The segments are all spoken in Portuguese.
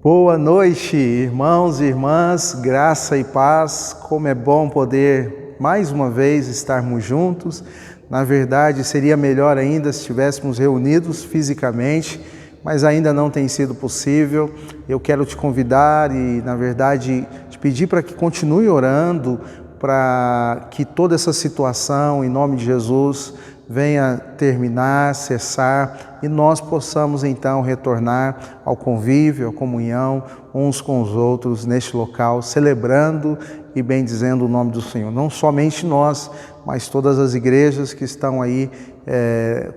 Boa noite, irmãos e irmãs, graça e paz. Como é bom poder mais uma vez estarmos juntos. Na verdade, seria melhor ainda se estivéssemos reunidos fisicamente, mas ainda não tem sido possível. Eu quero te convidar e, na verdade, te pedir para que continue orando para que toda essa situação, em nome de Jesus, venha terminar, cessar e nós possamos então retornar ao convívio, à comunhão uns com os outros neste local, celebrando e bendizendo o nome do Senhor. Não somente nós, mas todas as igrejas que estão aí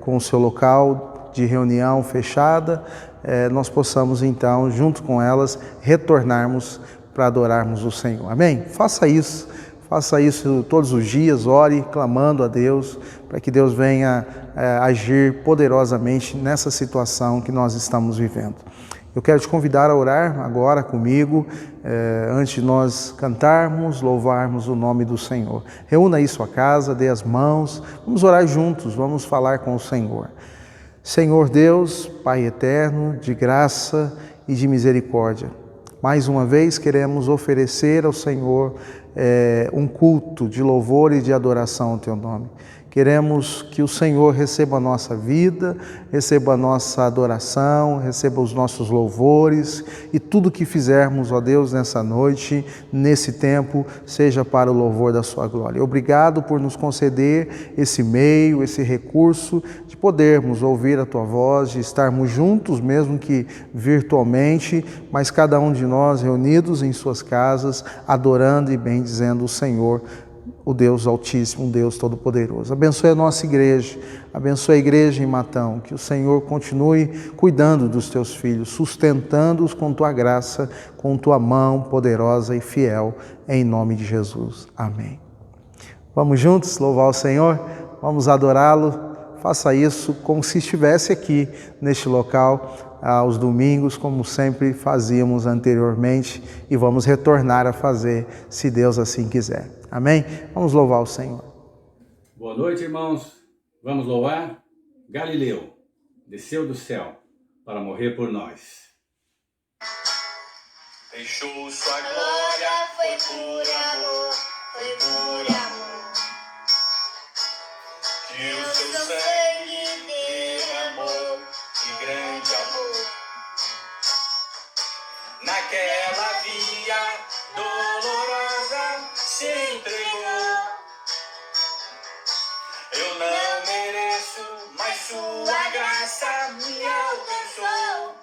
com o seu local de reunião fechada, nós possamos então, junto com elas, retornarmos para adorarmos o Senhor. Amém? Faça isso todos os dias, ore clamando a Deus, para que Deus venha agir poderosamente nessa situação que nós estamos vivendo. Eu quero te convidar a orar agora comigo, antes de nós cantarmos, louvarmos o nome do Senhor. Reúna aí sua casa, dê as mãos, vamos orar juntos, vamos falar com o Senhor. Senhor Deus, Pai eterno, de graça e de misericórdia, mais uma vez queremos oferecer ao Senhor um culto de louvor e de adoração ao Teu nome. Queremos que o Senhor receba a nossa vida, receba a nossa adoração, receba os nossos louvores e tudo que fizermos, ó Deus, nessa noite, nesse tempo, seja para o louvor da Sua glória. Obrigado por nos conceder esse meio, esse recurso de podermos ouvir a Tua voz, de estarmos juntos, mesmo que virtualmente, mas cada um de nós reunidos em suas casas, adorando e bendizendo o Senhor, o Deus Altíssimo, o Deus Todo-Poderoso. Abençoe a nossa igreja, abençoe a igreja em Matão, que o Senhor continue cuidando dos Teus filhos, sustentando-os com Tua graça, com Tua mão poderosa e fiel, em nome de Jesus. Amém. Vamos juntos louvar o Senhor? Vamos adorá-lo? Faça isso como se estivesse aqui neste local, aos domingos, como sempre fazíamos anteriormente, e vamos retornar a fazer, se Deus assim quiser. Amém? Vamos louvar o Senhor. Boa noite, irmãos. Vamos louvar? Galileu desceu do céu para morrer por nós. Deixou sua glória, foi por amor, foi por amor. Que o seu sangue derramou, que grande amor. Naquela via dolorosa se entregou. Eu não mereço, mas sua graça me alcançou.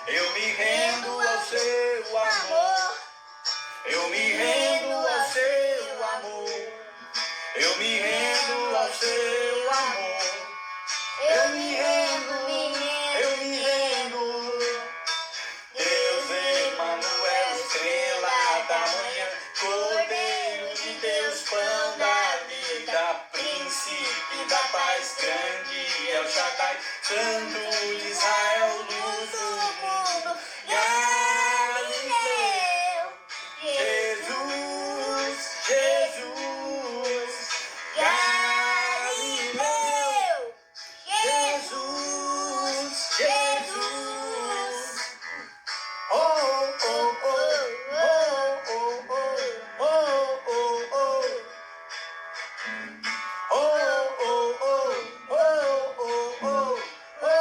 Eu me rendo ao seu amor. Eu me rendo ao seu amor. Eu me rendo ao seu amor. Eu me rendo, eu me rendo. Deus Emanuel, estrela da manhã, Cordeiro de Deus, pão da vida, príncipe da paz, grande El Shaddai, Santo de Israel, luz do mundo, Galileu, Jesus, Jesus, Galileu, Jesus, Jesus. Oh, oh, oh, oh, oh, oh, oh, oh, oh. Oh, oh, oh, oh, oh, oh,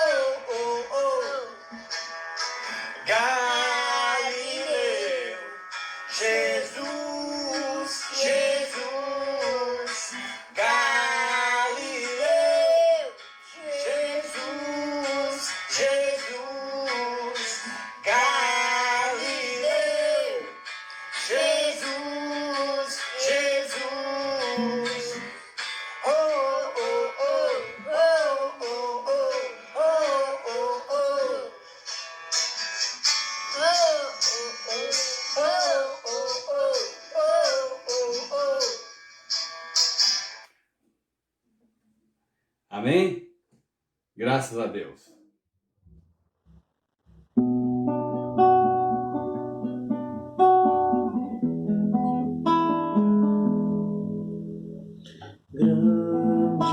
oh, oh. Galileu, Jesus, Jesus. Galileu, Jesus, Jesus. Galileu, Jesus, Jesus. Oh, oh, oh, oh, oh, oh, oh, oh, oh. Amém? Graças a Deus. Grande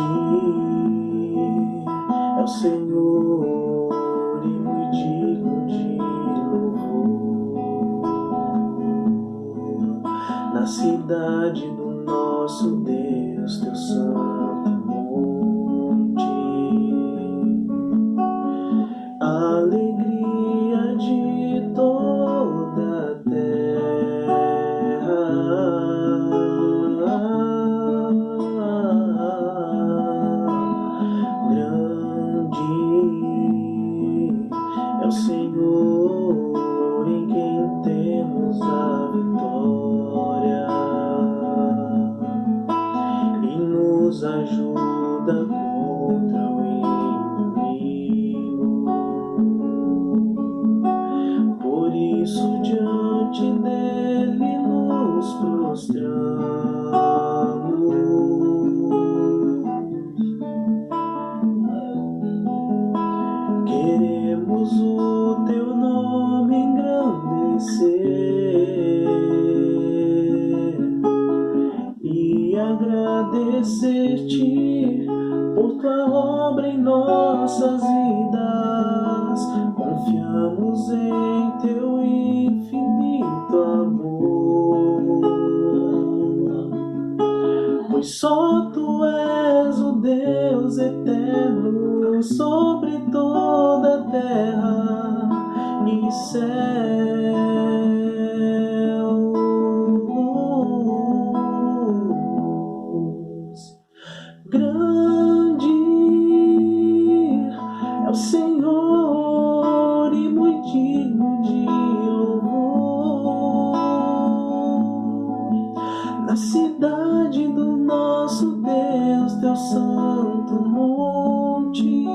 é o Senhor e muito digno de louvor. Queremos o teu nome engrandecer e agradecer-te por tua obra em nossas vidas. Confiamos em teu infinito amor, pois só tu és o Deus eterno sobre toda a terra e céus. Grande é o Senhor e muito digno de louvor. Na cidade do nosso Deus, teu santo monte,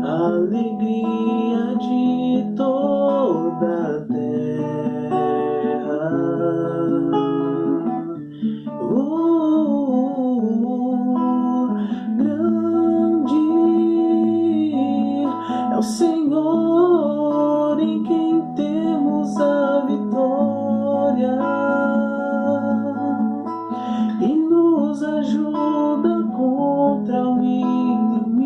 a alegria de toda a terra. Grande é o Senhor em quem temos a vitória e nos ajuda contra o inimigo.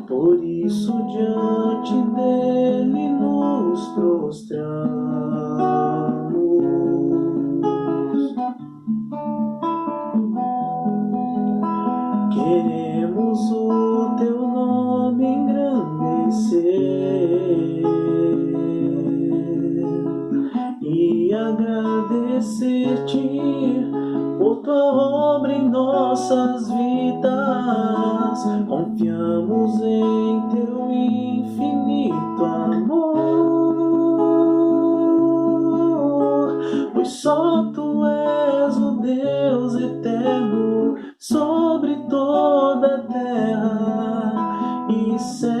Por isso diante dele nos prostramos. Queremos o teu nome engrandecer e agradecer-te por tua obra em nossas vidas. Confiamos em teu infinito amor, pois só tu és o Deus eterno sobre toda a terra e céus.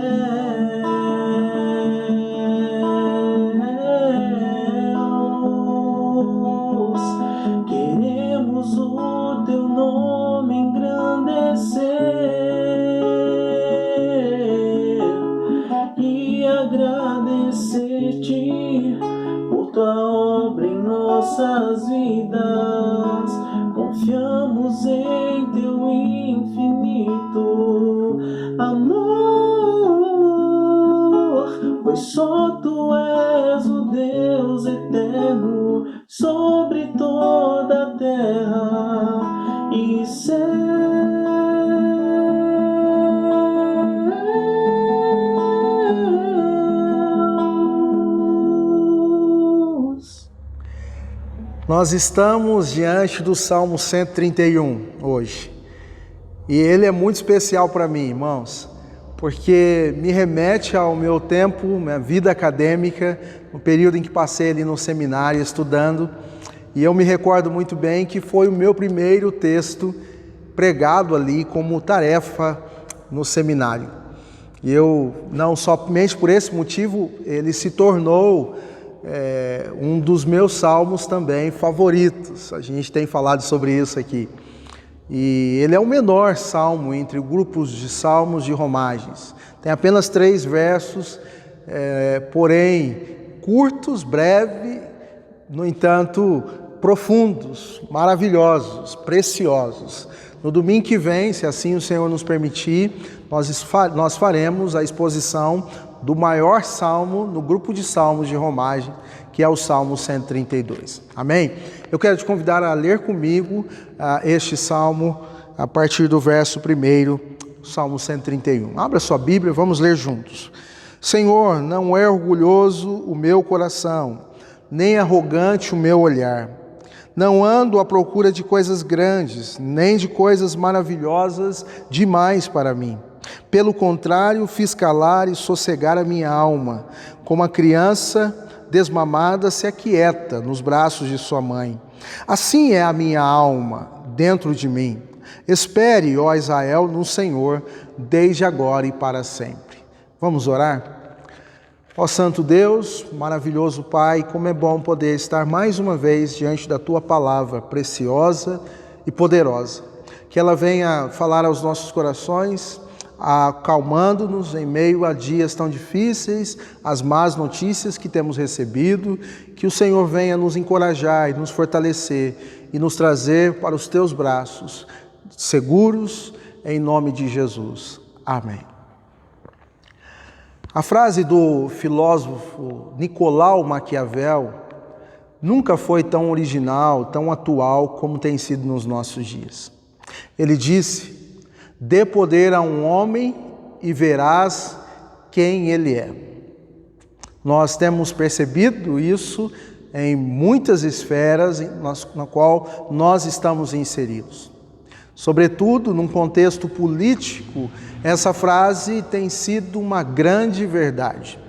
Queremos o teu nome engrandecer e agradecer-te por tua obra em nossas vidas. Confiamos em teu infinito amor, pois só tu és o Deus eterno sobre toda a terra e céus. Nós estamos diante do Salmo 131 hoje. E ele é muito especial para mim, irmãos, porque me remete ao meu tempo, minha vida acadêmica, no período em que passei ali no seminário estudando. E eu me recordo muito bem que foi o meu primeiro texto pregado ali como tarefa no seminário. E eu, não somente por esse motivo, ele se tornou um dos meus salmos também favoritos. A gente tem falado sobre isso aqui. E ele é o menor salmo entre grupos de salmos de romagens. Tem apenas 3 versos, porém curtos, breves, no entanto profundos, maravilhosos, preciosos. No domingo que vem, se assim o Senhor nos permitir, nós faremos a exposição do maior salmo no grupo de salmos de romagem, que é o Salmo 132. Amém? Eu quero te convidar a ler comigo este salmo a partir do verso 1, Salmo 131. Abra sua Bíblia, vamos ler juntos. Senhor, não é orgulhoso o meu coração, nem arrogante o meu olhar. Não ando à procura de coisas grandes, nem de coisas maravilhosas demais para mim. Pelo contrário, fiz calar e sossegar a minha alma, como a criança desmamada se aquieta nos braços de sua mãe. Assim é a minha alma dentro de mim. Espere, ó Israel, no Senhor, desde agora e para sempre. Vamos orar? Ó Santo Deus, maravilhoso Pai, como é bom poder estar mais uma vez diante da Tua palavra preciosa e poderosa, que ela venha falar aos nossos corações, acalmando-nos em meio a dias tão difíceis, as más notícias que temos recebido, que o Senhor venha nos encorajar e nos fortalecer e nos trazer para os teus braços, seguros, em nome de Jesus. Amém. A frase do filósofo Nicolau Maquiavel nunca foi tão original, tão atual como tem sido nos nossos dias. Ele disse: dê poder a um homem e verás quem ele é. Nós temos percebido isso em muitas esferas na qual nós estamos inseridos. Sobretudo, num contexto político, essa frase tem sido uma grande verdade.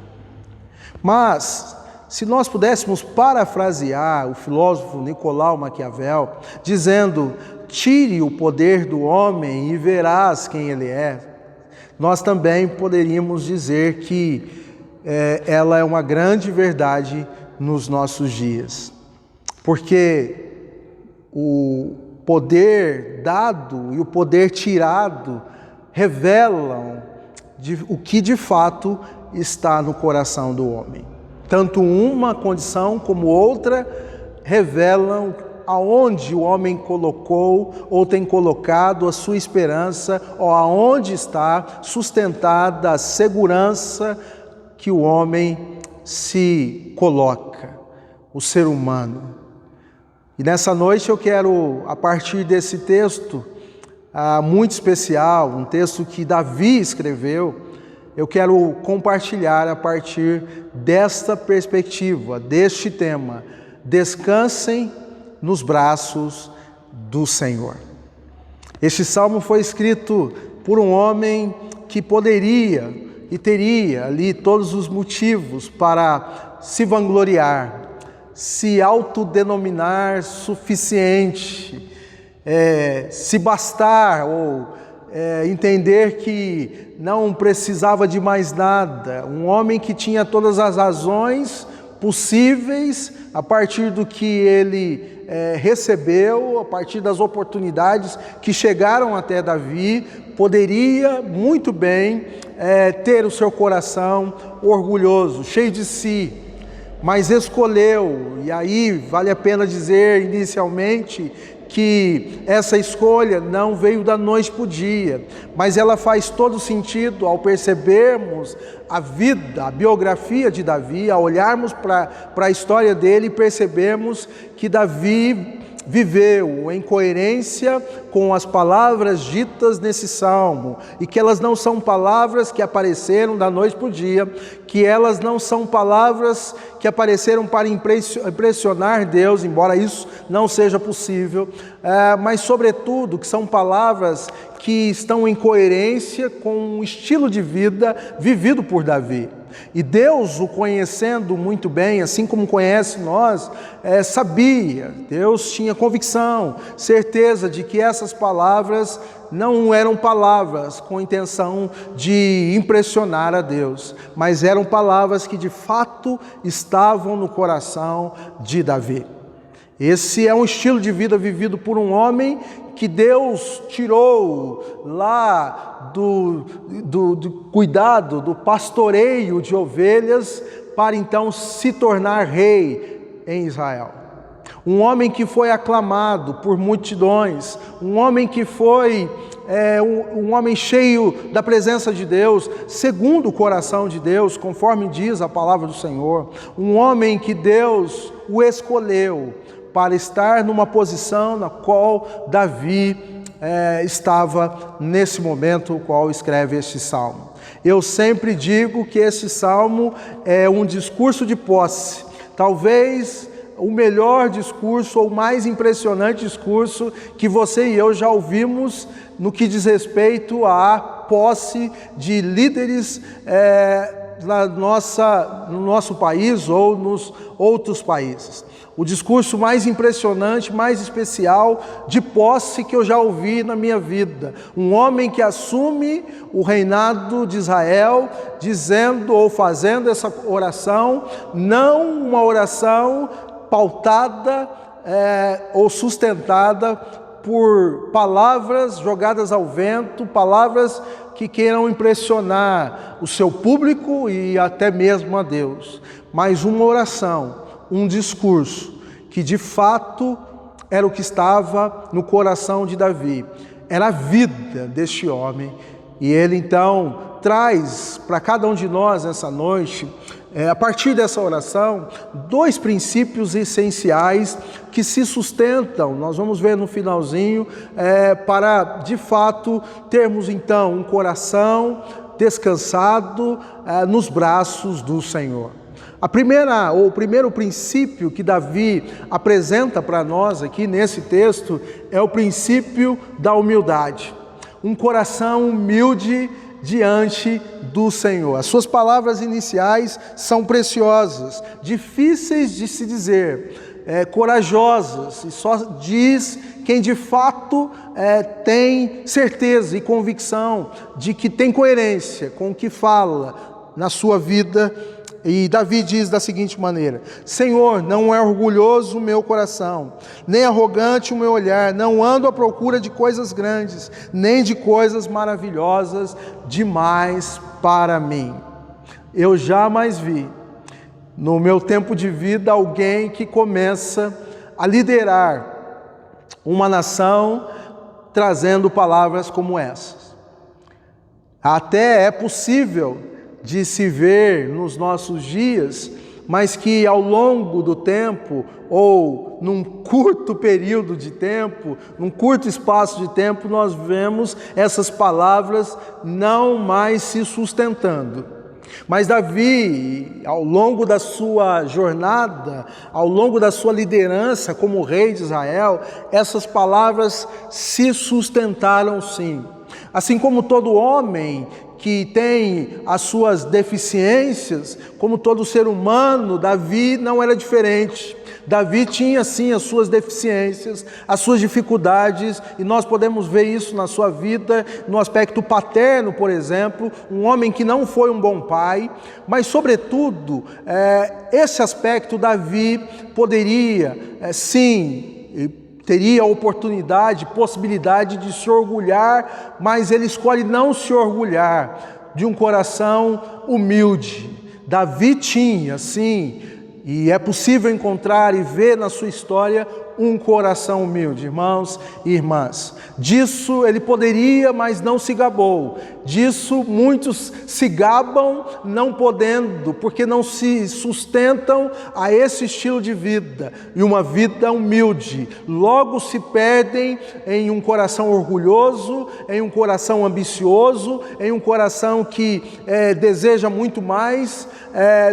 Mas, se nós pudéssemos parafrasear o filósofo Nicolau Maquiavel, dizendo: tire o poder do homem e verás quem ele é, nós também poderíamos dizer que ela é uma grande verdade nos nossos dias. Porque o poder dado e o poder tirado revelam o que de fato está no coração do homem. Tanto uma condição como outra revelam aonde o homem colocou ou tem colocado a sua esperança, ou aonde está sustentada a segurança que o homem se coloca, o ser humano. E nessa noite eu quero, a partir desse texto muito especial, um texto que Davi escreveu, eu quero compartilhar a partir desta perspectiva, deste tema: descansem nos braços do Senhor. Este salmo foi escrito por um homem que poderia e teria ali todos os motivos para se vangloriar, se autodenominar suficiente, se bastar ou entender que não precisava de mais nada. Um homem que tinha todas as razões possíveis a partir do que ele recebeu, a partir das oportunidades que chegaram até Davi, poderia muito bem ter o seu coração orgulhoso, cheio de si, mas escolheu, e aí vale a pena dizer inicialmente que essa escolha não veio da noite para o dia, mas ela faz todo sentido ao percebermos a vida, a biografia de Davi, ao olharmos para a história dele e percebemos que Davi viveu em coerência com as palavras ditas nesse salmo, e que elas não são palavras que apareceram da noite para o dia, que elas não são palavras que apareceram para impressionar Deus, embora isso não seja possível, mas sobretudo que são palavras que estão em coerência com o estilo de vida vivido por Davi. E Deus, o conhecendo muito bem, assim como conhece nós, sabia, Deus tinha convicção, certeza de que essas palavras não eram palavras com intenção de impressionar a Deus, mas eram palavras que de fato estavam no coração de Davi. Esse é um estilo de vida vivido por um homem que Deus tirou lá do cuidado, do pastoreio de ovelhas, para então se tornar rei em Israel. Um homem que foi aclamado por multidões, um homem que foi um homem cheio da presença de Deus, segundo o coração de Deus, conforme diz a palavra do Senhor. Um homem que Deus o escolheu para estar numa posição na qual Davi estava nesse momento, o qual escreve este salmo. Eu sempre digo que este salmo é um discurso de posse, talvez o melhor discurso ou o mais impressionante discurso que você e eu já ouvimos no que diz respeito à posse de líderes no nosso país ou nos outros países. O discurso mais impressionante, mais especial de posse que eu já ouvi na minha vida. Um homem que assume o reinado de Israel, dizendo ou fazendo essa oração, não uma oração pautada ou sustentada por palavras jogadas ao vento, palavras que queiram impressionar o seu público e até mesmo a Deus, mas uma oração, um discurso que de fato era o que estava no coração de Davi, era a vida deste homem. E ele então traz para cada um de nós essa noite, a partir dessa oração, 2 princípios essenciais que se sustentam, nós vamos ver no finalzinho, para de fato termos então um coração descansado nos braços do Senhor. O primeiro princípio que Davi apresenta para nós aqui nesse texto é o princípio da humildade. Um coração humilde diante do Senhor. As suas palavras iniciais são preciosas, difíceis de se dizer, corajosas, e só diz quem de fato tem certeza e convicção de que tem coerência com o que fala na sua vida. E Davi diz da seguinte maneira: Senhor, não é orgulhoso o meu coração, nem arrogante o meu olhar, não ando à procura de coisas grandes, nem de coisas maravilhosas demais para mim. Eu jamais vi, no meu tempo de vida, alguém que começa a liderar uma nação trazendo palavras como essas. Até é possível de se ver nos nossos dias, mas que ao longo do tempo, ou num curto período de tempo, num curto espaço de tempo, nós vemos essas palavras não mais se sustentando. Mas Davi, ao longo da sua jornada, ao longo da sua liderança como rei de Israel, essas palavras se sustentaram sim. Assim como todo homem que tem as suas deficiências, como todo ser humano, Davi não era diferente. Davi tinha sim as suas deficiências, as suas dificuldades, e nós podemos ver isso na sua vida, no aspecto paterno, por exemplo, um homem que não foi um bom pai, mas sobretudo, esse aspecto Davi poderia, teria a oportunidade, possibilidade de se orgulhar, mas ele escolhe não se orgulhar de um coração humilde. Davi tinha, sim, e é possível encontrar e ver na sua história um coração humilde, irmãos e irmãs. Disso ele poderia, mas não se gabou. Disso muitos se gabam não podendo, porque não se sustentam a esse estilo de vida. E uma vida humilde logo se perdem em um coração orgulhoso, em um coração ambicioso, em um coração que deseja muito mais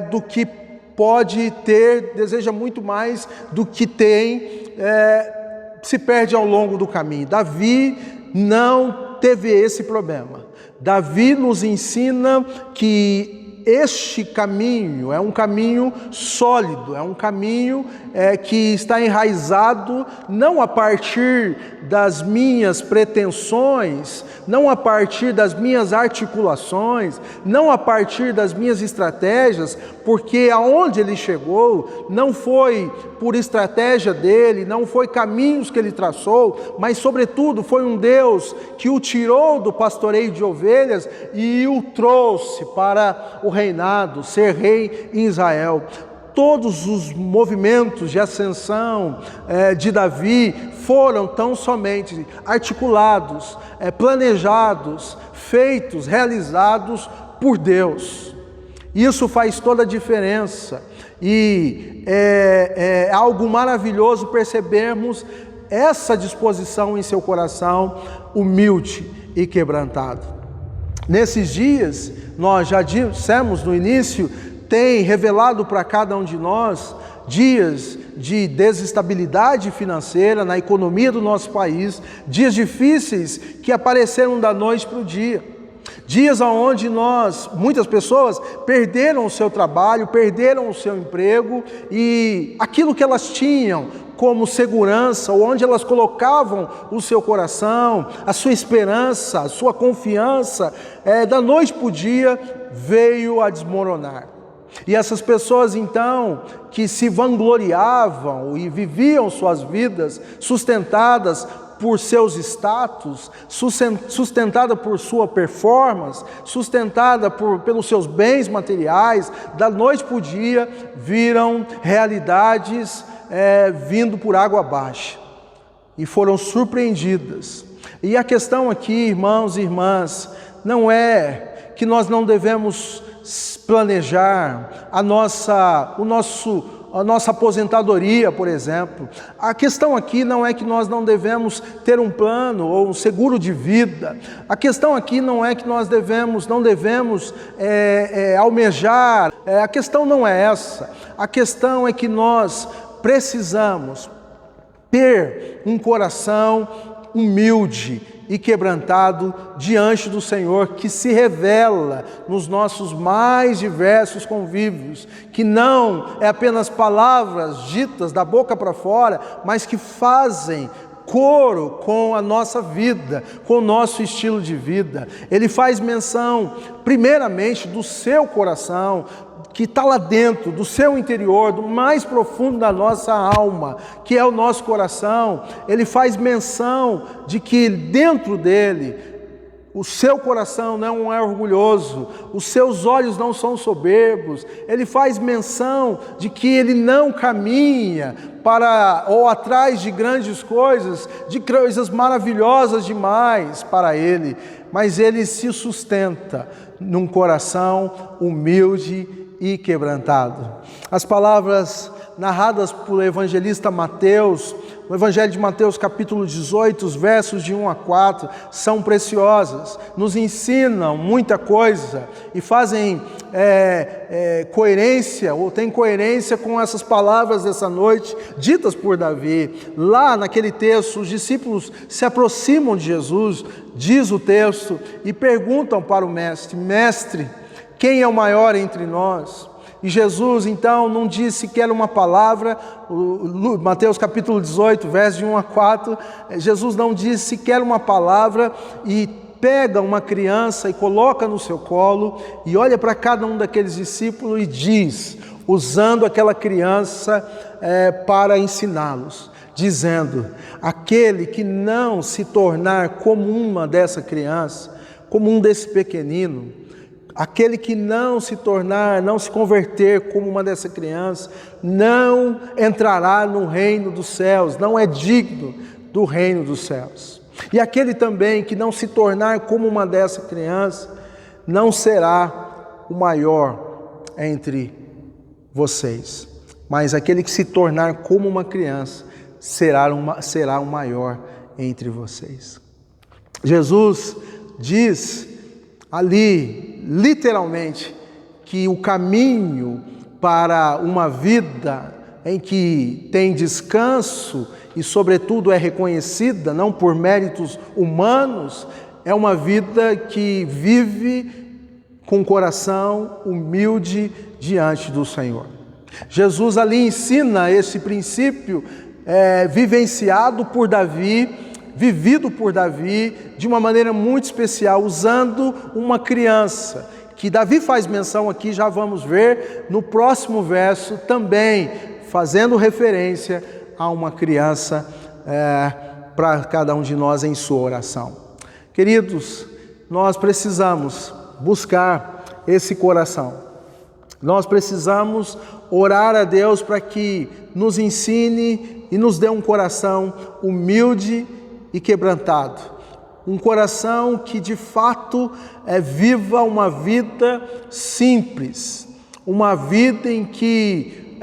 do que pode ter, deseja muito mais do que tem, se perde ao longo do caminho. Davi não teve esse problema. Davi nos ensina que este caminho é um caminho sólido, é um caminho que está enraizado não a partir das minhas pretensões, não a partir das minhas articulações, não a partir das minhas estratégias, porque aonde ele chegou não foi por estratégia dele, não foi caminhos que ele traçou, mas sobretudo foi um Deus que o tirou do pastoreio de ovelhas e o trouxe para o reinado, ser rei em Israel. Todos os movimentos de ascensão de Davi foram tão somente articulados, planejados, feitos, realizados por Deus. Isso faz toda a diferença e é algo maravilhoso percebermos essa disposição em seu coração humilde e quebrantado. Nesses dias, nós já dissemos no início, tem revelado para cada um de nós dias de desestabilidade financeira na economia do nosso país, dias difíceis que apareceram da noite para o dia. Dias onde muitas pessoas perderam o seu trabalho, perderam o seu emprego e aquilo que elas tinham como segurança, onde elas colocavam o seu coração, a sua esperança, a sua confiança, da noite para o dia veio a desmoronar. E essas pessoas então, que se vangloriavam e viviam suas vidas sustentadas por seus status, sustentada por sua performance, sustentada pelos seus bens materiais, da noite para o dia, viram realidades vindo por água abaixo e foram surpreendidas. E a questão aqui, irmãos e irmãs, não é que nós não devemos planejar a nossa aposentadoria, por exemplo. A questão aqui não é que nós não devemos ter um plano ou um seguro de vida. A questão aqui não é que nós não devemos almejar. A questão não é essa. A questão é que nós precisamos ter um coração humilde e quebrantado diante do Senhor, que se revela nos nossos mais diversos convívios, que não é apenas palavras ditas da boca para fora, mas que fazem coro com a nossa vida, com o nosso estilo de vida. Ele faz menção, primeiramente, do seu coração, que está lá dentro, do seu interior, do mais profundo da nossa alma, que é o nosso coração. Ele faz menção de que dentro dele, o seu coração não é orgulhoso, os seus olhos não são soberbos. Ele faz menção de que ele não caminha atrás de grandes coisas, de coisas maravilhosas demais para ele, mas ele se sustenta num coração humilde e quebrantado. As palavras narradas pelo evangelista Mateus, no Evangelho de Mateus capítulo 18, os versos de 1 a 4, são preciosas, nos ensinam muita coisa e fazem coerência, ou tem coerência com essas palavras dessa noite, ditas por Davi. Lá naquele texto, os discípulos se aproximam de Jesus, diz o texto, e perguntam para o mestre: Mestre, quem é o maior entre nós? E Jesus então não diz sequer uma palavra. Mateus capítulo 18, versos de 1 a 4, Jesus não diz sequer uma palavra e pega uma criança e coloca no seu colo e olha para cada um daqueles discípulos e diz, usando aquela criança para ensiná-los, dizendo: aquele que não se tornar como uma dessa criança, como um desse pequenino, aquele que não se converter como uma dessa criança, não entrará no reino dos céus, não é digno do reino dos céus. E aquele também que não se tornar como uma dessa criança, não será o maior entre vocês, mas aquele que se tornar como uma criança, será o maior entre vocês. Jesus diz ali, literalmente, que o caminho para uma vida em que tem descanso e, sobretudo, é reconhecida, não por méritos humanos, é uma vida que vive com o coração humilde diante do Senhor. Jesus ali ensina esse princípio vivenciado por Davi, vivido por Davi de uma maneira muito especial, usando uma criança, que Davi faz menção aqui, já vamos ver no próximo verso, também fazendo referência a uma criança para cada um de nós em sua oração. Queridos, nós precisamos buscar esse coração, nós precisamos orar a Deus para que nos ensine e nos dê um coração humilde e quebrantado, um coração que de fato viva uma vida simples, uma vida em que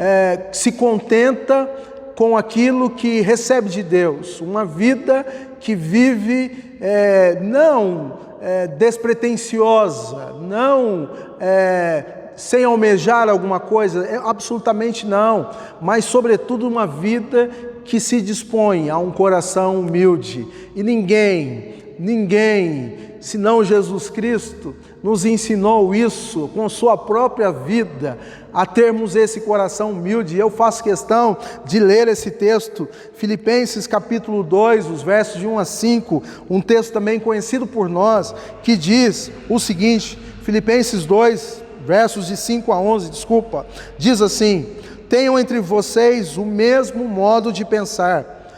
se contenta com aquilo que recebe de Deus, uma vida que vive não despretensiosa, não sem almejar alguma coisa, absolutamente não, mas sobretudo uma vida que se dispõe a um coração humilde. E ninguém, senão Jesus Cristo, nos ensinou isso com sua própria vida, a termos esse coração humilde. E eu faço questão de ler esse texto, Filipenses capítulo 2, os versos de 1 a 5, um texto também conhecido por nós, que diz o seguinte, Filipenses 2, versos de 5 a 11, diz assim: tenham entre vocês o mesmo modo de pensar,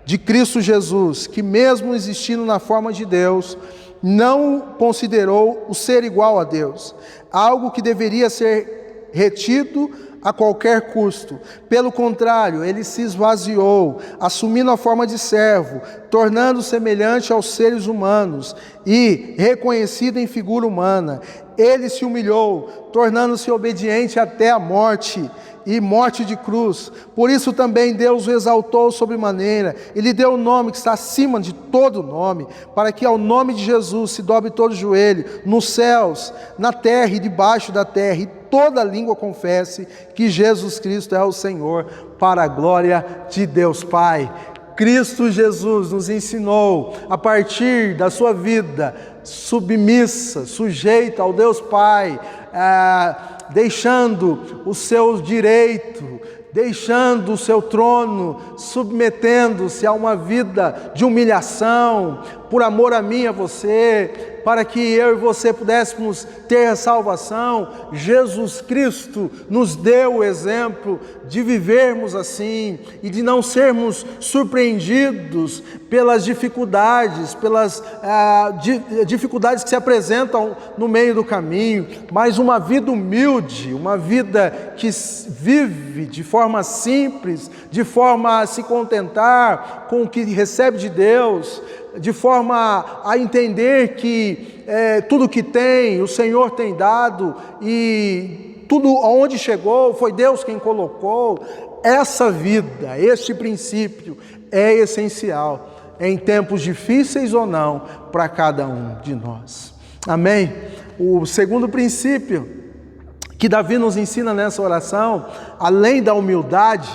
de Cristo Jesus, que mesmo existindo na forma de Deus, não considerou o ser igual a Deus, algo que deveria ser retido a qualquer custo. Pelo contrário, ele se esvaziou, assumindo a forma de servo, tornando-se semelhante aos seres humanos e reconhecido em figura humana. Ele se humilhou, tornando-se obediente até a morte, e morte de cruz. Por isso também Deus o exaltou sobremaneira, e lhe deu o nome que está acima de todo nome, para que ao nome de Jesus se dobre todo joelho, nos céus, na terra e debaixo da terra, e toda língua confesse que Jesus Cristo é o Senhor, para a glória de Deus Pai. Cristo Jesus nos ensinou, a partir da sua vida submissa, sujeita ao Deus Pai, deixando o seu direito, deixando o seu trono, submetendo-se a uma vida de humilhação, por amor a mim e a você, para que eu e você pudéssemos ter a salvação. Jesus Cristo nos deu o exemplo de vivermos assim e de não sermos surpreendidos pelas dificuldades, dificuldades que se apresentam no meio do caminho, mas uma vida humilde, uma vida que vive de forma simples, de forma a se contentar com o que recebe de Deus, de forma a entender que tudo que tem, o Senhor tem dado, e tudo aonde chegou, foi Deus quem colocou. Essa vida, este princípio é essencial, em tempos difíceis ou não, para cada um de nós. Amém? O segundo princípio que Davi nos ensina nessa oração, além da humildade,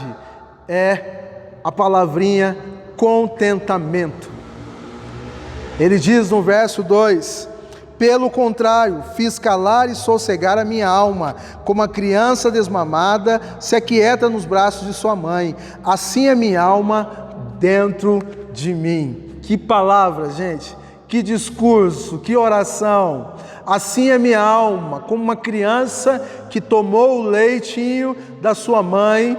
é a palavrinha contentamento. Ele diz no verso 2: pelo contrário, fiz calar e sossegar a minha alma, como a criança desmamada se aquieta nos braços de sua mãe, assim é minha alma dentro de mim. Que palavra, gente, que discurso, que oração. Assim é minha alma, como uma criança que tomou o leitinho da sua mãe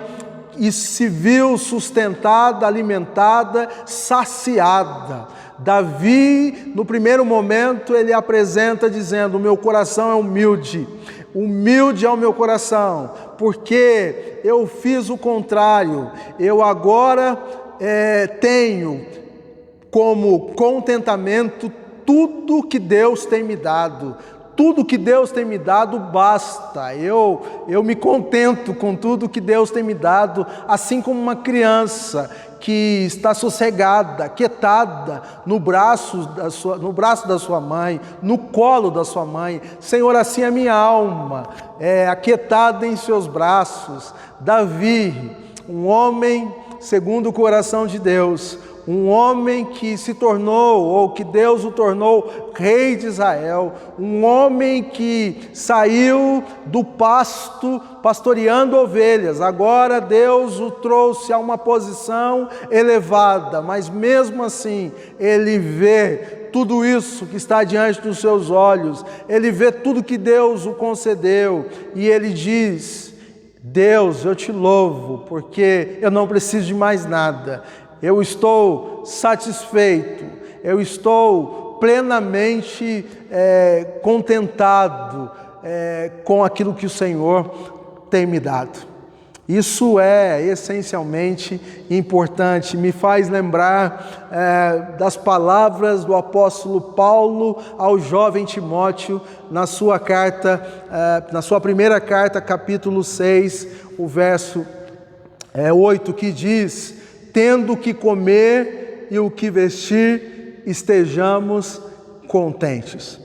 e se viu sustentada, alimentada, saciada. Davi, no primeiro momento, ele apresenta dizendo: o meu coração é humilde, humilde é o meu coração, porque eu fiz o contrário, eu agora tenho como contentamento tudo que Deus tem me dado. Tudo que Deus tem me dado basta, eu me contento com tudo que Deus tem me dado, assim como uma criança que está sossegada, quietada no braço da sua mãe, no colo da sua mãe. Senhor, assim a minha alma é aquietada em seus braços. Davi, um homem segundo o coração de Deus, um homem que se tornou, ou que Deus o tornou, rei de Israel, um homem que saiu do pasto pastoreando ovelhas, agora Deus o trouxe a uma posição elevada, mas mesmo assim, ele vê tudo isso que está diante dos seus olhos, ele vê tudo que Deus o concedeu, e ele diz: Deus, eu te louvo, porque eu não preciso de mais nada, eu estou satisfeito, eu estou plenamente contentado com aquilo que o Senhor tem me dado. Isso é essencialmente importante, me faz lembrar das palavras do apóstolo Paulo ao jovem Timóteo, na sua primeira carta, capítulo 6, o verso 8, que diz: tendo o que comer e o que vestir, estejamos contentes.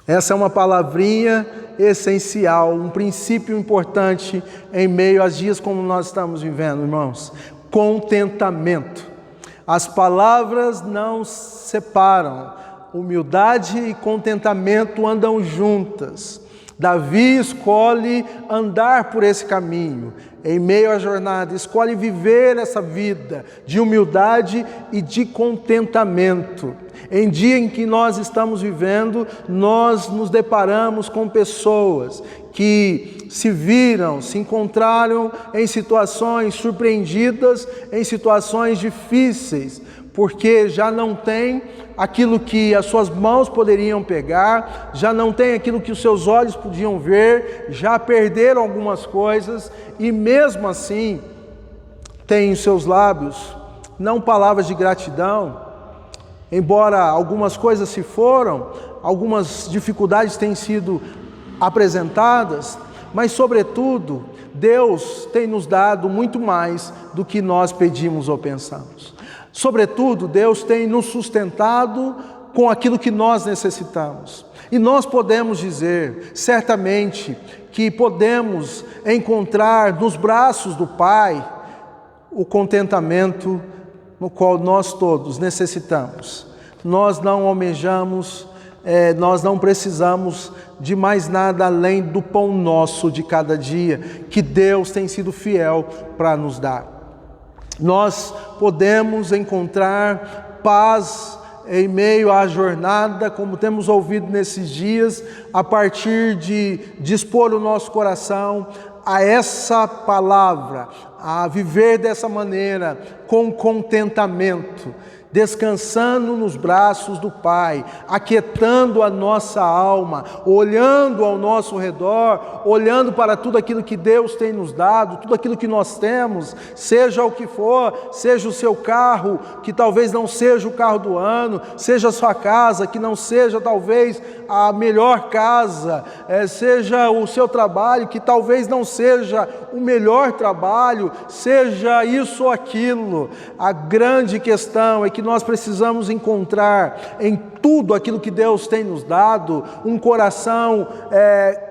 Essa é uma palavrinha essencial, um princípio importante em meio aos dias como nós estamos vivendo, irmãos. Contentamento. As palavras não se separam. Humildade e contentamento andam juntas. Davi escolhe andar por esse caminho, em meio à jornada, escolhe viver essa vida de humildade e de contentamento. Em dia em que nós estamos vivendo, nós nos deparamos com pessoas que se viram, se encontraram em situações surpreendidas, em situações difíceis, porque já não tem aquilo que as suas mãos poderiam pegar, já não tem aquilo que os seus olhos podiam ver, já perderam algumas coisas e mesmo assim tem em seus lábios não palavras de gratidão, embora algumas coisas se foram, algumas dificuldades têm sido apresentadas, mas sobretudo Deus tem nos dado muito mais do que nós pedimos ou pensamos. Sobretudo, Deus tem nos sustentado com aquilo que nós necessitamos. E nós podemos dizer, certamente, que podemos encontrar nos braços do Pai o contentamento no qual nós todos necessitamos. Nós não almejamos, nós não precisamos de mais nada além do pão nosso de cada dia, que Deus tem sido fiel para nos dar. Nós podemos encontrar paz em meio à jornada, como temos ouvido nesses dias, a partir de dispor o nosso coração a essa palavra, a viver dessa maneira, com contentamento, descansando nos braços do Pai, aquietando a nossa alma, olhando ao nosso redor, olhando para tudo aquilo que Deus tem nos dado, tudo aquilo que nós temos, seja o que for, seja o seu carro, que talvez não seja o carro do ano, seja a sua casa, que não seja talvez a melhor casa, seja o seu trabalho, que talvez não seja o melhor trabalho, seja isso ou aquilo. A grande questão é que nós precisamos encontrar em tudo aquilo que Deus tem nos dado, um coração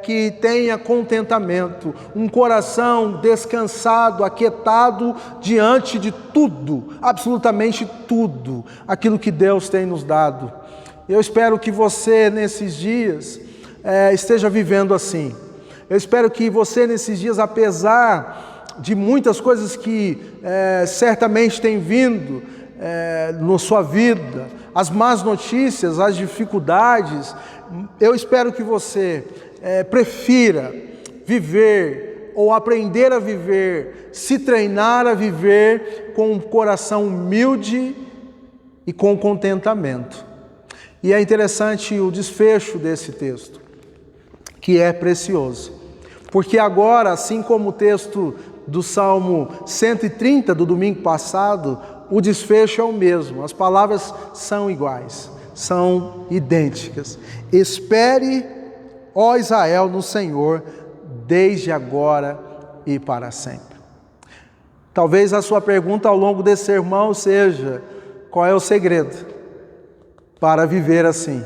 que tenha contentamento, um coração descansado, aquietado diante de tudo, absolutamente tudo, aquilo que Deus tem nos dado. Eu espero que você nesses dias esteja vivendo assim. Eu espero que você nesses dias, apesar de muitas coisas que certamente têm vindo na sua vida, as más notícias, as dificuldades, eu espero que você prefira viver ou aprender a viver, se treinar a viver com um coração humilde e com contentamento. E é interessante o desfecho desse texto, que é precioso, porque agora, assim como o texto do Salmo 130 do domingo passado, o desfecho é o mesmo, as palavras são iguais, são idênticas. Espere, ó Israel, no Senhor, desde agora e para sempre. Talvez a sua pergunta ao longo desse sermão seja: qual é o segredo para viver assim?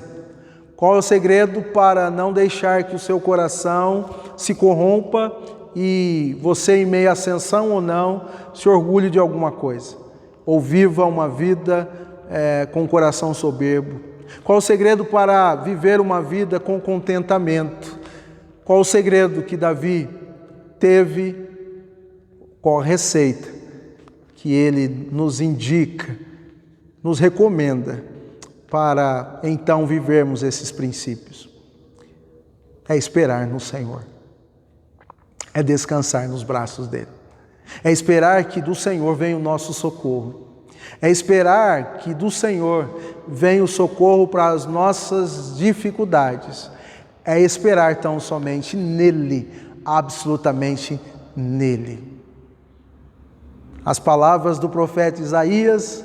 Qual é o segredo para não deixar que o seu coração se corrompa e você, em meio à ascensão ou não, se orgulhe de alguma coisa? Ou viva uma vida com o coração soberbo? Qual o segredo para viver uma vida com contentamento? Qual o segredo que Davi teve? Qual a receita que ele nos indica, nos recomenda para então vivermos esses princípios? É esperar no Senhor, é descansar nos braços dele. É esperar que do Senhor venha o nosso socorro. É esperar que do Senhor venha o socorro para as nossas dificuldades. É esperar tão somente nele, absolutamente nele. As palavras do profeta Isaías,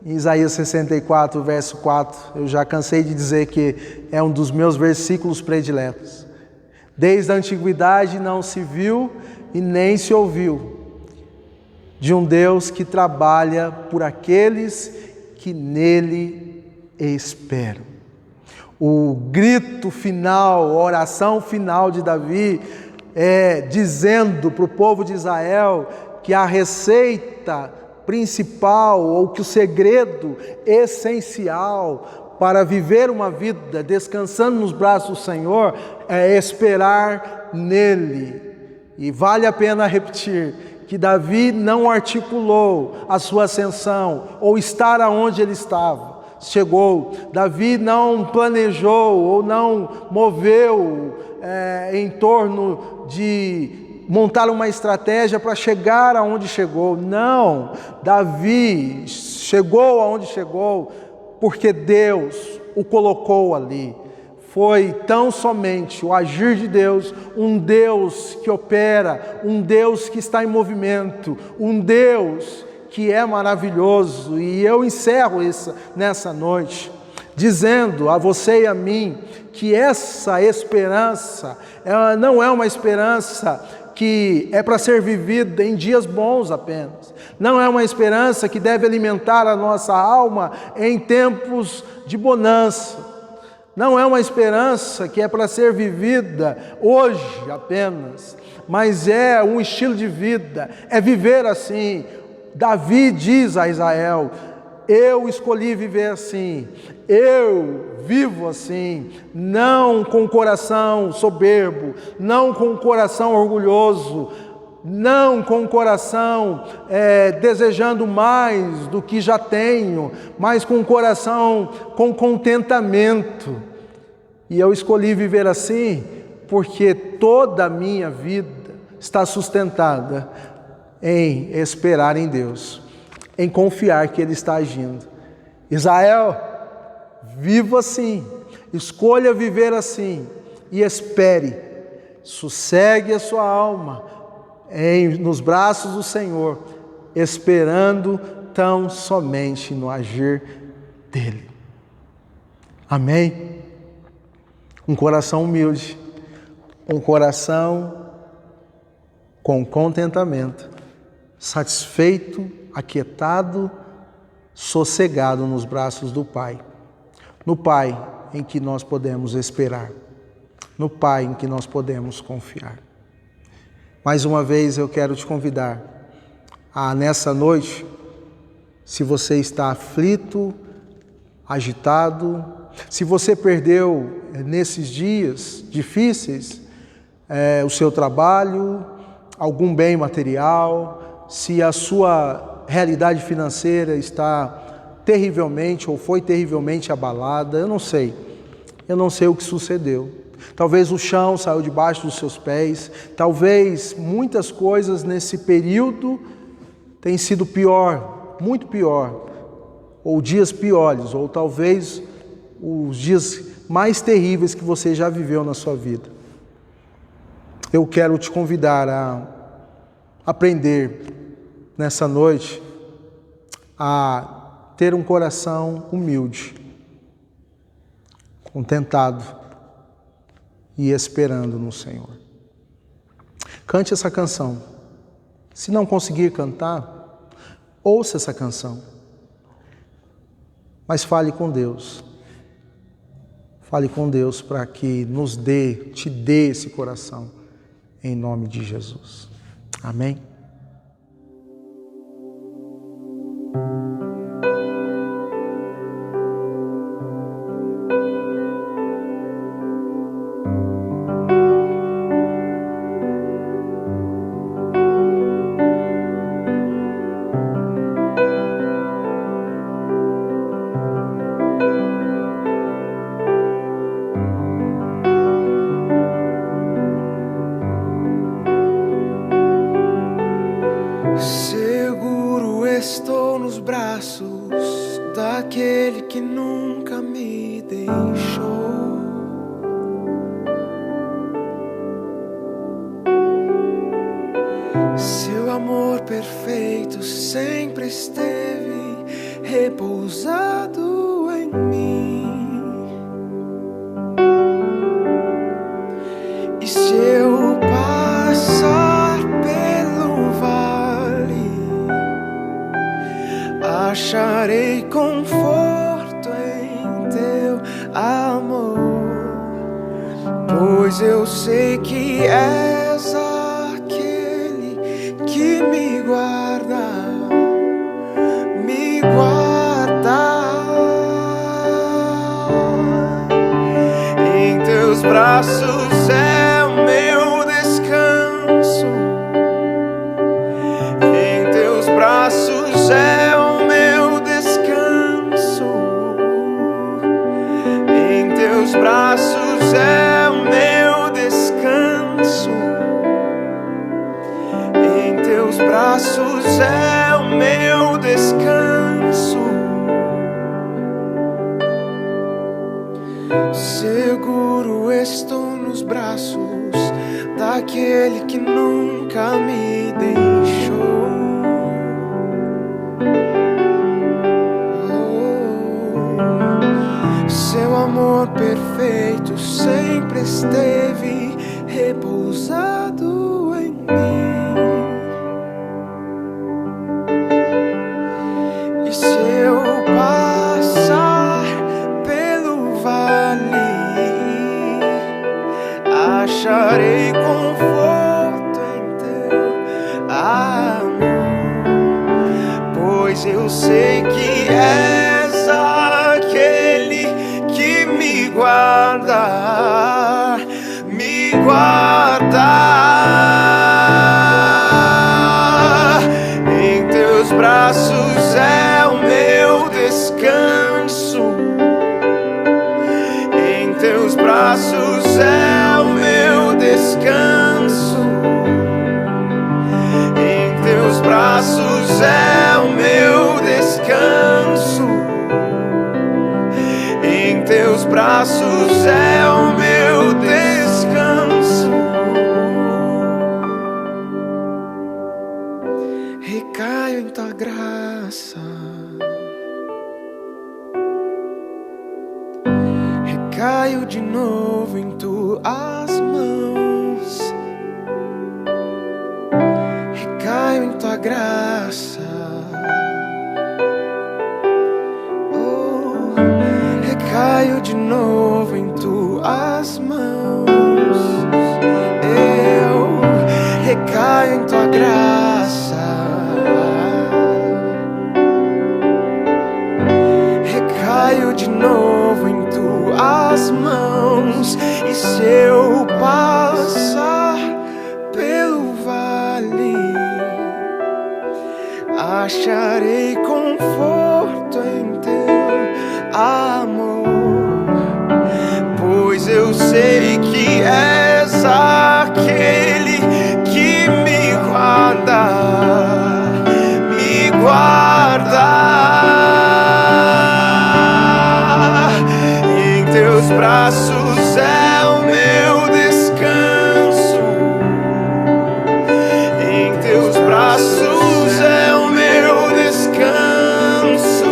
em Isaías 64, verso 4, eu já cansei de dizer que é um dos meus versículos prediletos. Desde a antiguidade não se viu e nem se ouviu de um Deus que trabalha por aqueles que nele esperam. O grito final, a oração final de Davi é dizendo para o povo de Israel que a receita principal, ou que o segredo essencial para viver uma vida descansando nos braços do Senhor é esperar nele. E vale a pena repetir que Davi não articulou a sua ascensão ou estar aonde ele chegou. Davi não planejou ou não moveu em torno de montar uma estratégia para chegar aonde chegou. Não, Davi chegou aonde chegou porque Deus o colocou ali. Foi tão somente o agir de Deus, um Deus que opera, um Deus que está em movimento, um Deus que é maravilhoso. E eu encerro nessa noite dizendo a você e a mim que essa esperança ela não é uma esperança que é para ser vivida em dias bons apenas. Não é uma esperança que deve alimentar a nossa alma em tempos de bonança. Não é uma esperança que é para ser vivida hoje apenas, mas é um estilo de vida, é viver assim. Davi diz a Israel: eu escolhi viver assim, eu vivo assim, não com o coração soberbo, não com o coração orgulhoso, não com o coração desejando mais do que já tenho, mas com o coração com contentamento. E eu escolhi viver assim porque toda a minha vida está sustentada em esperar em Deus, em confiar que Ele está agindo. Israel, viva assim, escolha viver assim e espere, sossegue a sua alma nos braços do Senhor, esperando tão somente no agir dEle. Amém? Um coração humilde, um coração com contentamento, satisfeito, aquietado, sossegado nos braços do Pai. No Pai em que nós podemos esperar, no Pai em que nós podemos confiar. Mais uma vez eu quero te convidar a nessa noite, se você está aflito, agitado, se você perdeu nesses dias difíceis o seu trabalho, algum bem material, se a sua realidade financeira está terrivelmente ou foi terrivelmente abalada, eu não sei o que sucedeu. Talvez o chão saiu debaixo dos seus pés, talvez muitas coisas nesse período tenham sido pior, muito pior, ou dias piores, ou talvez os dias mais terríveis que você já viveu na sua vida. Eu quero te convidar a aprender nessa noite a ter um coração humilde, contentado e esperando no Senhor. Cante essa canção. Se não conseguir cantar, ouça essa canção. Mas fale com Deus. Fale com Deus para que te dê esse coração, em nome de Jesus. Amém? Seguro estou nos braços daquele que nunca me deixou. Seu amor perfeito sempre esteve repousado em mim. E se eu passar pelo vale, acharei conforto em teu amor, pois eu sei que és aquele que me guarda, me guarda. Em teus braços é o meu descanso, em teus braços é o meu descanso, em teus braços é o meu descanso. braços é o meu descanso. Seguro estou nos braços daquele que nunca me deixou. Seu amor perfeito sempre esteve repousado em mim. E se eu passar pelo vale, acharei conforto em teu amor, pois eu sei que és aquele que me guarda, me guarda. Em teus braços é o meu descanso. Em teus braços é o meu descanso. Em teus braços é o meu descanso. Em teus braços é o meu descanso. Recaio em tua graça. Recaio de novo em tuas mãos. Recaio em tua graça. Oh, recaio de novo em tuas mãos. Eu recaio em tua graça. Recaio de novo em tuas mãos. E se eu passar pelo vale, acharei conforto em teu amor, pois eu sei que és aquele que me guarda, me guarda. Em teus braços é o meu descanso. Em teus braços é o meu descanso.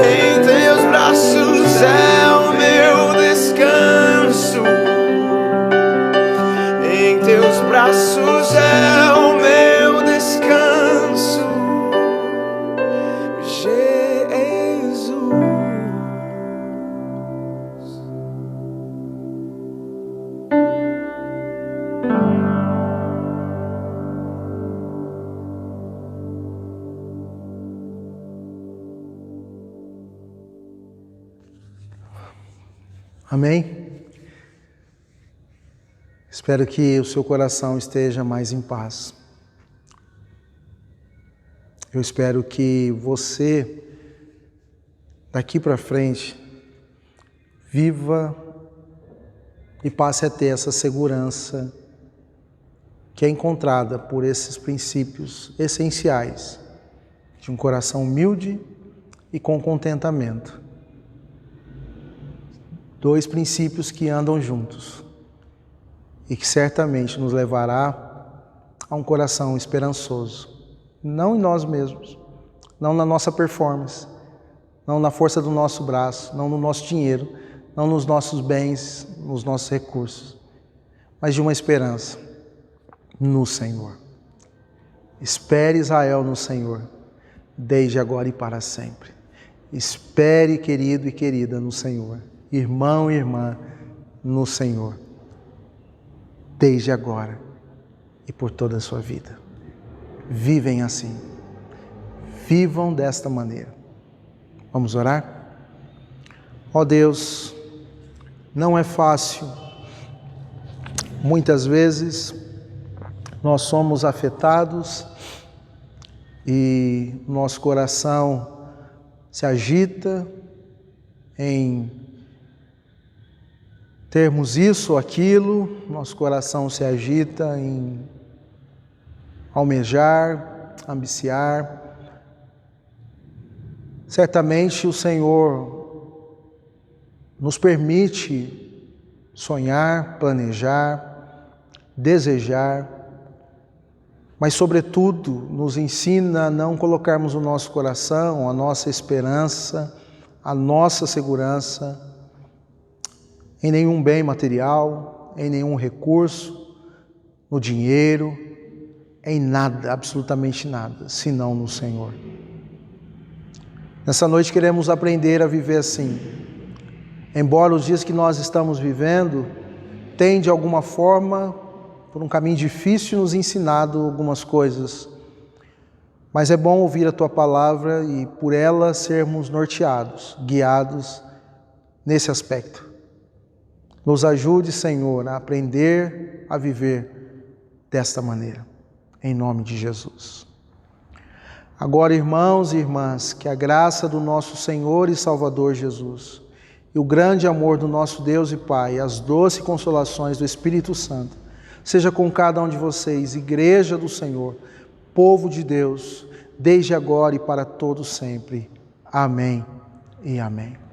Em teus braços é o meu descanso. Em teus braços é o meu descanso, Jesus. Amém? Espero que o seu coração esteja mais em paz. Eu espero que você, daqui para frente, viva e passe a ter essa segurança que é encontrada por esses princípios essenciais de um coração humilde e com contentamento. Dois princípios que andam juntos e que certamente nos levará a um coração esperançoso. Não em nós mesmos, não na nossa performance, não na força do nosso braço, não no nosso dinheiro, não nos nossos bens, nos nossos recursos, mas de uma esperança no Senhor. Espere, Israel, no Senhor, desde agora e para sempre. Espere, querido e querida, no Senhor. Irmão e irmã, no Senhor, desde agora e por toda a sua vida. Vivem assim. Vivam desta maneira. Vamos orar? Ó Deus, não é fácil. Muitas vezes nós somos afetados e nosso coração se agita em termos isso ou aquilo, nosso coração se agita em almejar, ambiciar. Certamente o Senhor nos permite sonhar, planejar, desejar, mas sobretudo nos ensina a não colocarmos o nosso coração, a nossa esperança, a nossa segurança em nenhum bem material, em nenhum recurso, no dinheiro, em nada, absolutamente nada, senão no Senhor. Nessa noite queremos aprender a viver assim. Embora os dias que nós estamos vivendo tenham de alguma forma, por um caminho difícil, nos ensinado algumas coisas, mas é bom ouvir a Tua palavra e por ela sermos norteados, guiados nesse aspecto. Nos ajude, Senhor, a aprender a viver desta maneira, em nome de Jesus. Agora, irmãos e irmãs, que a graça do nosso Senhor e Salvador Jesus, e o grande amor do nosso Deus e Pai, e as doces consolações do Espírito Santo, seja com cada um de vocês, igreja do Senhor, povo de Deus, desde agora e para todos sempre. Amém e amém.